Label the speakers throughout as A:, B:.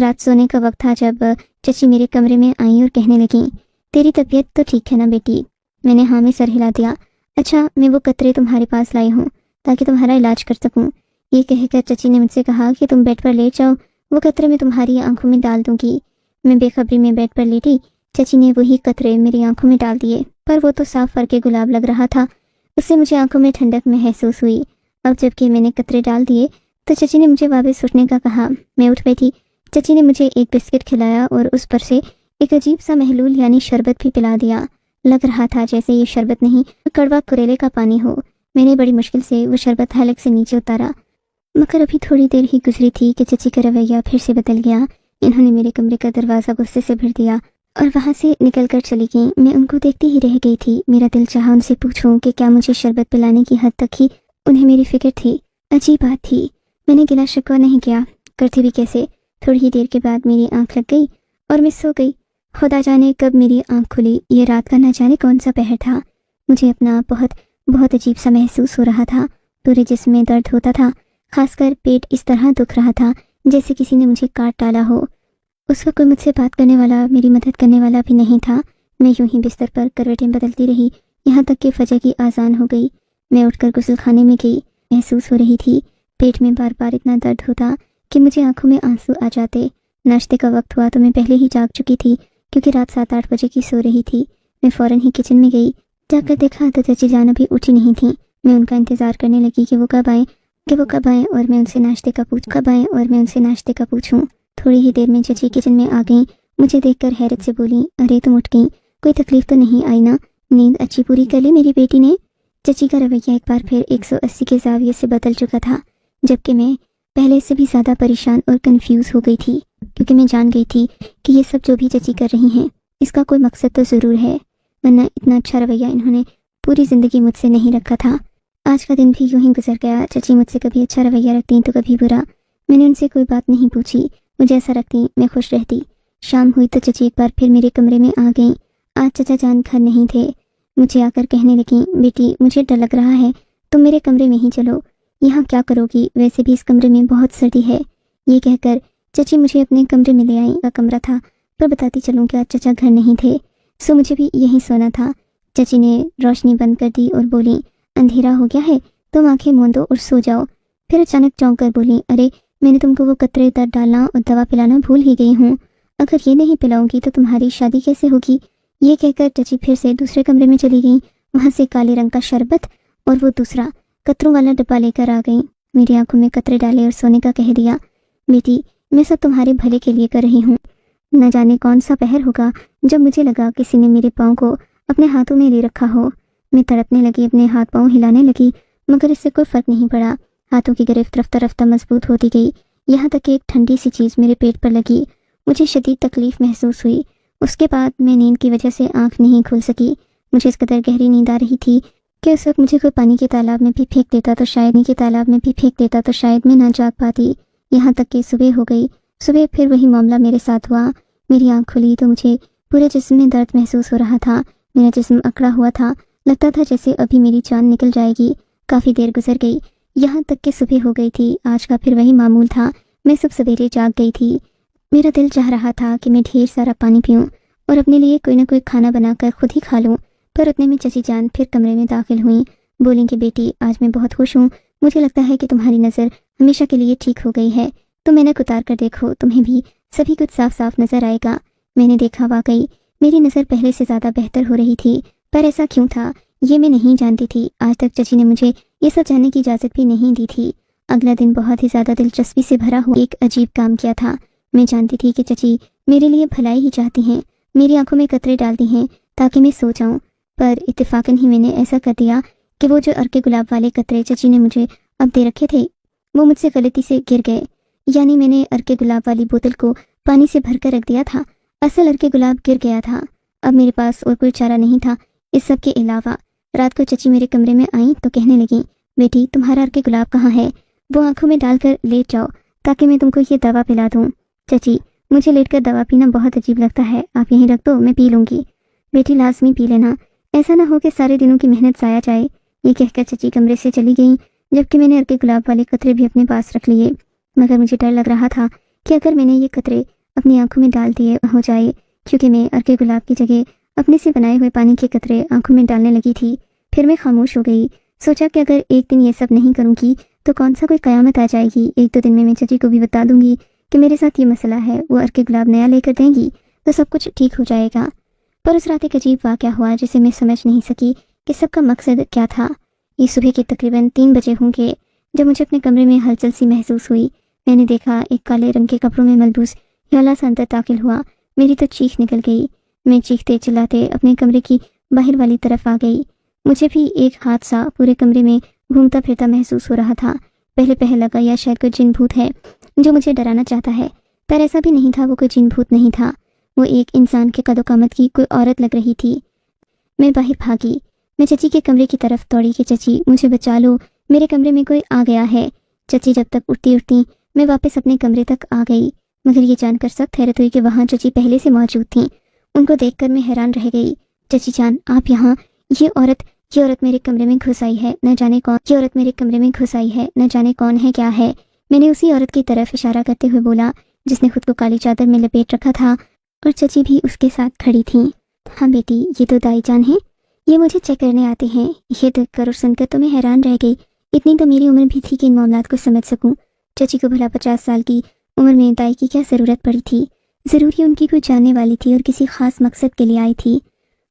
A: رات سونے کا وقت تھا جب چچی میرے کمرے میں آئیں اور کہنے لگیں، تیری طبیعت تو ٹھیک ہے نا بیٹی؟ میں نے ہاں میں سر ہلا دیا۔ اچھا، میں وہ قطرے تمہارے پاس لائی ہوں تاکہ تمہارا علاج کر سکوں۔ یہ کہہ کر چچی نے مجھ سے کہا کہ تم بیڈ پر لیٹ جاؤ، وہ قطرے میں تمہاری آنکھوں میں ڈال دوں گی۔ میں بے خبری میں بیڈ پر لیٹی۔ چچی نے وہی قطرے میری آنکھوں میں ڈال دیے، پر وہ تو صاف فر کے گلاب لگ رہا تھا۔ اس سے مجھے آنکھوں میں ٹھنڈک محسوس ہوئی۔ اب جب کہ میں نے قطرے ڈال دیے تو چچی نے مجھے واپس اٹھنے کا کہا۔ میں اٹھ بیٹھی۔ چچی نے مجھے ایک بسکٹ کھلایا اور اس پر سے ایک عجیب سا محلول یعنی شربت بھی پلا دیا۔ لگ رہا تھا جیسے یہ شربت نہیں، کڑوا کریلے کا پانی ہو۔ میں نے بڑی مشکل سے وہ شربت حلق سے نیچے اتارا، مگر ابھی تھوڑی دیر ہی گزری تھی کہ چچی کا رویہ پھر سے بدل گیا۔ انہوں نے میرے کمرے کا دروازہ غصے سے بھر دیا اور وہاں سے نکل کر چلی گئیں۔ میں ان کو دیکھتی ہی رہ گئی تھی۔ میرا دل چاہا ان سے پوچھوں کہ کیا مجھے شربت پلانے کی حد تک ہی انہیں میری فکر تھی۔ عجیب بات تھی، میں نے گلا شکوہ نہیں کیا، کرتی بھی کیسے۔ تھوڑی ہی دیر کے بعد میری آنکھ لگ گئی اور میں سو گئی۔ خدا جانے کب میری آنکھ کھلی، یہ رات کا نہ جانے کون سا پہر تھا۔ مجھے اپنا بہت عجیب سا محسوس ہو رہا تھا۔ پورے جسم میں درد ہوتا تھا، خاص کر پیٹ اس طرح دکھ رہا تھا جیسے کسی نے مجھے کاٹ ڈالا ہو۔ اس وقت کوئی مجھ سے بات کرنے والا، میری مدد کرنے والا بھی نہیں تھا۔ میں یوں ہی بستر پر کروٹیں بدلتی رہی یہاں تک کہ فجر کی اذان ہو گئی۔ میں اٹھ کر غسل خانے میں گئی۔ محسوس ہو رہی تھی پیٹ میں بار بار اتنا درد ہوتا کہ مجھے آنکھوں میں آنسو آ جاتے۔ ناشتے کا وقت ہوا تو میں پہلے ہی جاگ چکی تھی کیونکہ رات 7-8 بجے کی سو رہی تھی۔ میں فوراً ہی کچن میں گئی۔ جا کر دیکھا تو چچی جان ابھی اٹھی نہیں تھیں۔ میں ان کا انتظار کرنے لگی کہ وہ کب آئیں اور میں ان سے ناشتے کا پوچھوں۔ تھوڑی ہی دیر میں چچی کچن میں آ گئیں۔ مجھے دیکھ کر حیرت سے بولیں، ارے تم اٹھ گئیں، کوئی تکلیف تو نہیں آئی نا؟ نیند اچھی پوری کر لی میری بیٹی نے؟ چچی کا رویہ ایک بار پھر 180 کے زاویے سے بدل چکا تھا، جبکہ میں پہلے سے بھی زیادہ پریشان اور کنفیوز ہو گئی تھی، کیونکہ میں جان گئی تھی کہ یہ سب جو بھی چچی کر رہی ہیں اس کا کوئی مقصد تو ضرور ہے، ورنہ اتنا اچھا رویہ انہوں نے پوری زندگی مجھ سے نہیں رکھا تھا۔ آج کا دن بھی یوں ہی گزر گیا۔ چچی مجھ سے کبھی اچھا رویہ رکھتی تو کبھی برا۔ میں نے ان سے کوئی بات نہیں پوچھی، وہ جیسا رکھتی میں خوش رہتی۔ شام ہوئی تو چچی ایک بار پھر میرے کمرے میں آ گئیں۔ آج چچا جان گھر نہیں تھے۔ مجھے آ کر کہنے لگیں، بیٹی مجھے ڈر لگ رہا ہے، تم میرے کمرے میں ہی چلو، یہاں کیا کرو گی؟ ویسے بھی اس کمرے میں بہت سردی ہے۔ یہ کہہ کر چچی مجھے اپنے کمرے میں لے آئیں۔ کا کمرہ تھا، پر بتاتی چلوں کہ آج چچا گھر نہیں تھے، سو مجھے بھی یہیں سونا تھا۔ چچی نے روشنی بند کر دی اور بولیں، اندھیرا ہو گیا ہے، تم آنکھیں موندو اور سو جاؤ۔ پھر اچانک چونک کر بولیں، ارے میں نے تم کو وہ قطرے درد ڈالنا اور دوا پلانا بھول ہی گئی ہوں، اگر یہ نہیں پلاؤں گی تو تمہاری شادی کیسے ہوگی؟ یہ کہہ کر چچی پھر سے دوسرے کمرے میں چلی گئیں۔ وہاں سے کالے رنگ کا شربت اور وہ دوسرا قطروں والا ڈبہ لے کر آ گئیں۔ میری آنکھوں میں قطرے ڈالے اور سونے کا کہہ دیا، بیٹی میں سب تمہارے بھلے کے لیے کر رہی ہوں۔ نہ جانے کون سا پہر ہوگا جب مجھے لگا کسی نے میرے پاؤں کو اپنے ہاتھوں میں لے رکھا ہو۔ میں تڑپنے لگی، اپنے ہاتھ پاؤں ہلانے لگی، مگر اس سے کوئی فرق نہیں پڑا۔ ہاتھوں کی گرفت رفتہ رفتہ مضبوط ہوتی گئی، یہاں تک کہ ایک ٹھنڈی سی چیز میرے پیٹ پر لگی۔ مجھے شدید تکلیف محسوس ہوئی۔ اس کے بعد میں نیند کی وجہ سے آنکھ نہیں کھول سکی۔ مجھے اس قدر گہری نیند آ رہی تھی کہ اس وقت مجھے کوئی پانی کے تالاب میں بھی پھینک دیتا تو شاید میں نہ جاگ پاتی۔ یہاں تک کہ صبح ہو گئی۔ صبح پھر وہی معاملہ میرے ساتھ ہوا۔ میری آنکھ کھلی تو مجھے پورے جسم میں درد محسوس ہو رہا تھا۔ میرا جسم اکڑا ہوا تھا، لگتا تھا جیسے ابھی میری جان نکل جائے گی۔ کافی دیر گزر گئی، یہاں تک کہ صبح ہو گئی تھی۔ آج کا پھر وہی معمول تھا، میں سب سویرے جاگ گئی تھی۔ میرا دل چاہ رہا تھا کہ میں ڈھیر سارا پانی پیوں اور اپنے لیے کوئی نہ کوئی کھانا بنا کر خود ہی کھا لوں، پر اتنے میں چچی جان پھر کمرے میں داخل ہوئیں۔ بولیں کہ بیٹی آج میں بہت خوش ہوں، مجھے لگتا ہے کہ تمہاری نظر ہمیشہ کے لیے ٹھیک ہو گئی ہے، تم اینک اتار کر دیکھو، تمہیں بھی سبھی کچھ صاف صاف نظر آئے گا۔ میں نے دیکھا، واقعی میری نظر پہلے سے زیادہ بہتر ہو رہی تھی، پر ایسا کیوں تھا یہ میں نہیں جانتی تھی۔ آج تک چچی نے مجھے یہ سب جاننے کی اجازت بھی نہیں دی تھی۔ اگلا دن بہت ہی زیادہ دلچسپی سے بھرا ہوا ایک عجیب کام کیا تھا۔ میں جانتی تھی کہ چچی میرے لیے بھلائی ہی چاہتی ہیں، میری آنکھوں میں قطرے ڈالتی ہیں تاکہ میں سو جاؤں، پر اتفاقاً ہی میں نے ایسا کر دیا کہ وہ جو ارکے گلاب والے قطرے چچی نے مجھے اب دے رکھے تھے وہ مجھ سے غلطی سے گر گئے۔ یعنی میں نے ارکے گلاب والی بوتل کو پانی سے بھر کر رکھ دیا تھا، اصل ارکے گلاب گر گیا تھا۔ اب میرے پاس اور کوئی چارہ نہیں تھا اس سب کے علاوہ۔ رات کو چچی میرے کمرے میں آئیں تو کہنے لگیں، بیٹی تمہارا ارکے گلاب کہاں ہے؟ وہ آنکھوں میں ڈال کر لیٹ جاؤ تاکہ میں تم کو یہ دوا پلا دوں۔ چچی مجھے لیٹ کر دوا پینا بہت عجیب لگتا ہے، آپ یہیں رکھ دو، میں پی لوں گی۔ بیٹی لازمی پی لینا، ایسا نہ ہو کہ سارے دنوں کی محنت ضائع جائے۔ یہ کہہ کر چچی کمرے سے چلی گئیں، جبکہ میں نے ارکے گلاب والے قطرے بھی اپنے پاس رکھ لیے، مگر مجھے ڈر لگ رہا تھا کہ اگر میں نے یہ قطرے اپنی آنکھوں میں ڈال دیے ہو جائے، کیونکہ میں عرق گلاب کی جگہ اپنے سے بنائے ہوئے پانی کے قطرے آنکھوں میں ڈالنے لگی تھی۔ پھر میں خاموش ہو گئی۔ سوچا کہ اگر ایک دن یہ سب نہیں کروں گی تو کون سا کوئی قیامت آ جائے گی۔ ایک دو دن میں چچی کو بھی بتا دوں گی کہ میرے ساتھ یہ مسئلہ ہے، وہ عرق گلاب نیا لے کر دیں گی تو سب کچھ ٹھیک ہو جائے گا۔ پر اس رات ایک عجیب واقعہ ہوا جسے میں سمجھ نہیں سکی کہ سب کا مقصد کیا تھا۔ یہ صبح کے تقریباً 3 بجے ہوں گے جب مجھے اپنے کمرے میں ہلچل سی محسوس ہوئی۔ میں نے دیکھا ایک کالے رنگ کے کپڑوں میں ملبوس یالا سا اندر داخل ہوا۔ میری تو چیخ نکل گئی۔ میں چیختے چلاتے اپنے کمرے کی باہر والی طرف آ گئی۔ مجھے بھی ایک ہاتھ سا پورے کمرے میں گھومتا پھرتا محسوس ہو رہا تھا۔ پہلے لگا یا شاید کوئی جن بھوت ہے جو مجھے ڈرانا چاہتا ہے، پر ایسا بھی نہیں تھا۔ وہ کوئی جن بھوت نہیں تھا، وہ ایک انسان کے قد و قامت کی کوئی عورت لگ رہی تھی۔ میں باہر بھاگی۔ میں چچی کے کمرے کی طرف دوڑی کہ چچی مجھے بچا لو، میرے کمرے میں کوئی آ گیا ہے۔ چچی جب تک اٹھتی میں واپس اپنے کمرے تک آ گئی، مگر یہ جان کر سخت حیرت ہوئی کہ وہاں چچی پہلے سے موجود تھیں۔ ان کو دیکھ کر میں حیران رہ گئی۔ چچی جان آپ یہاں؟ یہ عورت میرے کمرے میں گھس آئی ہے، نہ جانے کون۔ یہ عورت میرے کمرے میں گھس آئی ہے، نہ جانے کون ہے کیا ہے۔ میں نے اسی عورت کی طرف اشارہ کرتے ہوئے بولا جس نے خود کو کالی چادر میں لپیٹ رکھا تھا، اور چچی بھی اس کے ساتھ کھڑی تھیں۔ ہاں بیٹی، یہ تو دائی جان ہیں، یہ مجھے چیک کرنے آتے ہیں۔ یہ دیکھ کر اور سن کر تو میں حیران رہ گئی۔ اتنی تو میری عمر بھی تھی کہ ان معاملات کو سمجھ سکوں۔ چچی کو بھلا 50 سال کی عمر میں دائی کی کیا ضرورت پڑی تھی؟ ضروری ان کی کوئی جاننے والی تھی اور کسی خاص مقصد کے لیے آئی تھی۔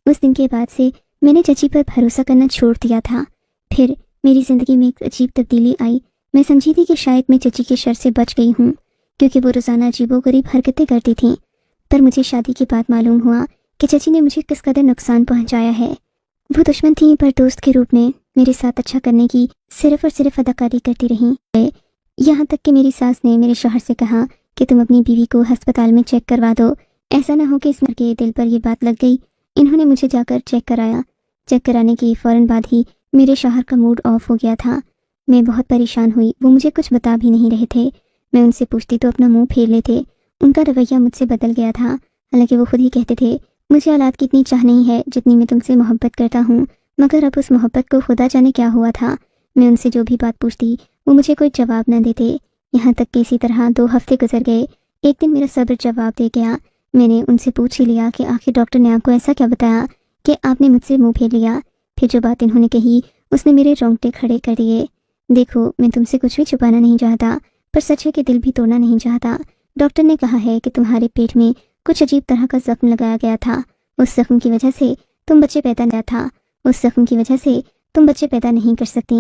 A: اس دن کے بعد سے میں نے چچی پر بھروسہ کرنا چھوڑ دیا تھا۔ پھر میری زندگی میں ایک عجیب تبدیلی آئی۔ میں سمجھی تھی کہ شاید میں چچی کے شر سے بچ گئی ہوں، کیونکہ وہ روزانہ عجیب و غریب حرکتیں کرتی تھیں۔ پر مجھے شادی کے بعد معلوم ہوا کہ چچی نے مجھے کس قدر نقصان پہنچایا ہے۔ وہ دشمن تھیں پر دوست کے روپ میں میرے ساتھ اچھا کرنے کی صرف اور صرف اداکاری کرتی رہیں۔ یہاں تک کہ میری ساس نے میرے شوہر سے کہا کہ تم اپنی بیوی کو ہسپتال میں چیک کروا دو، ایسا نہ ہو کہ اس مرد کے دل پر یہ بات لگ گئی۔ انہوں نے مجھے جا کر چیک کرایا۔ چیک کرانے کے فوراً بعد ہی میرے شوہر کا موڈ آف ہو گیا تھا۔ میں بہت پریشان ہوئی۔ وہ مجھے کچھ بتا بھی نہیں رہے تھے۔ میں ان سے پوچھتی تو اپنا منہ پھیر لیتے۔ ان کا رویہ مجھ سے بدل گیا تھا، حالانکہ وہ خود ہی کہتے تھے مجھے اولاد کی اتنی چاہ نہیں ہے جتنی میں تم سے محبت کرتا ہوں، مگر اب اس محبت کو خدا جانے کیا ہوا تھا۔ میں ان سے جو بھی بات پوچھتی وہ مجھے کوئی جواب نہ دیتے، یہاں تک کہ اسی طرح 2 ہفتے گزر گئے۔ ایک دن میرا صبر جواب دے گیا۔ میں نے ان سے پوچھ ہی لیا کہ آخر ڈاکٹر نے آپ کو ایسا کیا بتایا کہ آپ نے مجھ سے منہ پھیر لیا۔ پھر جو بات انہوں نے کہی اس نے میرے رونگٹے کھڑے کر دیے۔ دیکھو میں تم سے کچھ بھی چھپانا نہیں چاہتا، پر سچ ہے کہ دل بھی توڑنا نہیں چاہتا۔ ڈاکٹر نے کہا ہے کہ تمہارے پیٹ میں کچھ عجیب طرح کا زخم لگایا گیا تھا۔ اس زخم کی وجہ سے تم بچے پیدا نہیں کر سکتی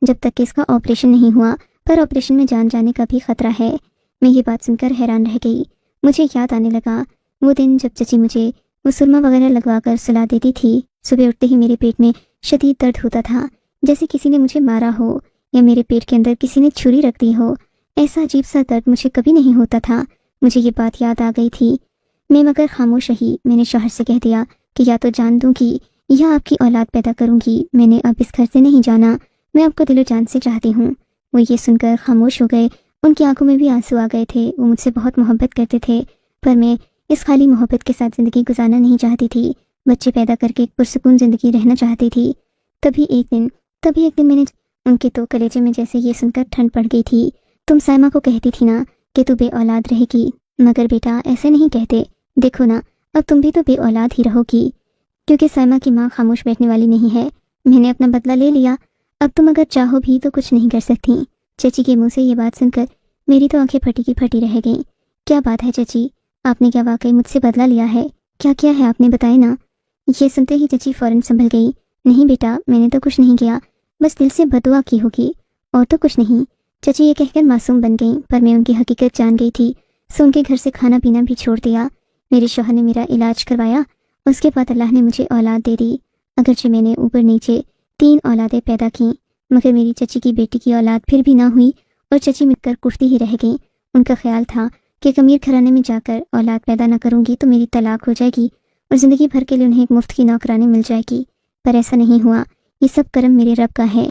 A: جب تک کہ اس کا آپریشن نہیں ہوا، پر آپریشن میں جان جانے کا بھی خطرہ ہے۔ میں یہ بات سن کر حیران رہ گئی۔ مجھے یاد آنے لگا وہ دن جب چچی مجھے وہ سرما وغیرہ لگوا کر سلا دیتی تھی۔ صبح اٹھتے ہی میرے پیٹ میں شدید درد ہوتا تھا، جیسے کسی نے مجھے مارا ہو یا میرے پیٹ کے اندر کسی نے چھری رکھ دی ہو۔ ایسا عجیب سا درد مجھے کبھی نہیں ہوتا تھا۔ مجھے یہ بات یاد آ گئی تھی، میں مگر خاموش رہی۔ میں نے شوہر سے کہہ دیا کہ یا تو جان دوں گی یا آپ کی اولاد پیدا کروں گی، میں نے اب اس گھر سے نہیں جانا، میں آپ کو دل و جان سے چاہتی ہوں۔ وہ یہ سن کر خاموش ہو گئے۔ ان کی آنکھوں میں بھی آنسو آ گئے تھے۔ وہ مجھ سے بہت محبت کرتے تھے، پر میں اس خالی محبت کے ساتھ زندگی گزارنا نہیں چاہتی تھی۔ بچے پیدا کر کے ایک پرسکون زندگی رہنا چاہتی تھی۔ تبھی ایک دن میں نے ان کے تو کلیجے میں جیسے یہ سن کر ٹھنڈ پڑ گئی تھی۔ تم سائمہ کو کہتی تھی نا کہ تو بے اولاد رہے گی، مگر بیٹا ایسے نہیں کہتے۔ دیکھو نا اب تم بھی تو بے اولاد ہی رہو گی، کیونکہ سائمہ کی ماں خاموش بیٹھنے والی نہیں ہے۔ میں نے اپنا بدلہ لے لیا، اب تم اگر چاہو بھی تو کچھ نہیں کر سکتی۔ چچی کے منہ سے یہ بات سن کر میری تو آنکھیں پھٹی کی پھٹی رہ گئیں۔ کیا بات ہے چچی، آپ نے کیا واقعی مجھ سے بدلہ لیا ہے؟ کیا کیا ہے آپ نے بتائے نا؟ یہ سنتے ہی چچی فوراً سنبھل گئی۔ نہیں بیٹا میں نے تو کچھ نہیں کیا، بس دل سے بددعا کی ہوگی، اور تو کچھ نہیں۔ چچی یہ کہہ کر معصوم بن گئیں، پر میں ان کی حقیقت جان گئی تھی، سو ان کے گھر سے کھانا پینا بھی چھوڑ دیا۔ میرے شوہر نے میرا علاج کروایا، اس کے بعد اللہ نے مجھے اولاد دے دی۔ اگرچہ میں نے اوپر نیچے 3 اولادیں پیدا کیں، مگر میری چچی کی بیٹی کی اولاد پھر بھی نہ ہوئی، اور چچی مل کر کٹتی ہی رہ گئیں۔ ان کا خیال تھا کہ ایک امیر گھرانے میں جا کر اولاد پیدا نہ کروں گی تو میری طلاق ہو جائے گی اور زندگی بھر کے لیے انہیں ایک مفت کی نوکرانی مل جائے گی، پر ایسا نہیں ہوا۔ یہ سب کرم میرے رب کا ہے۔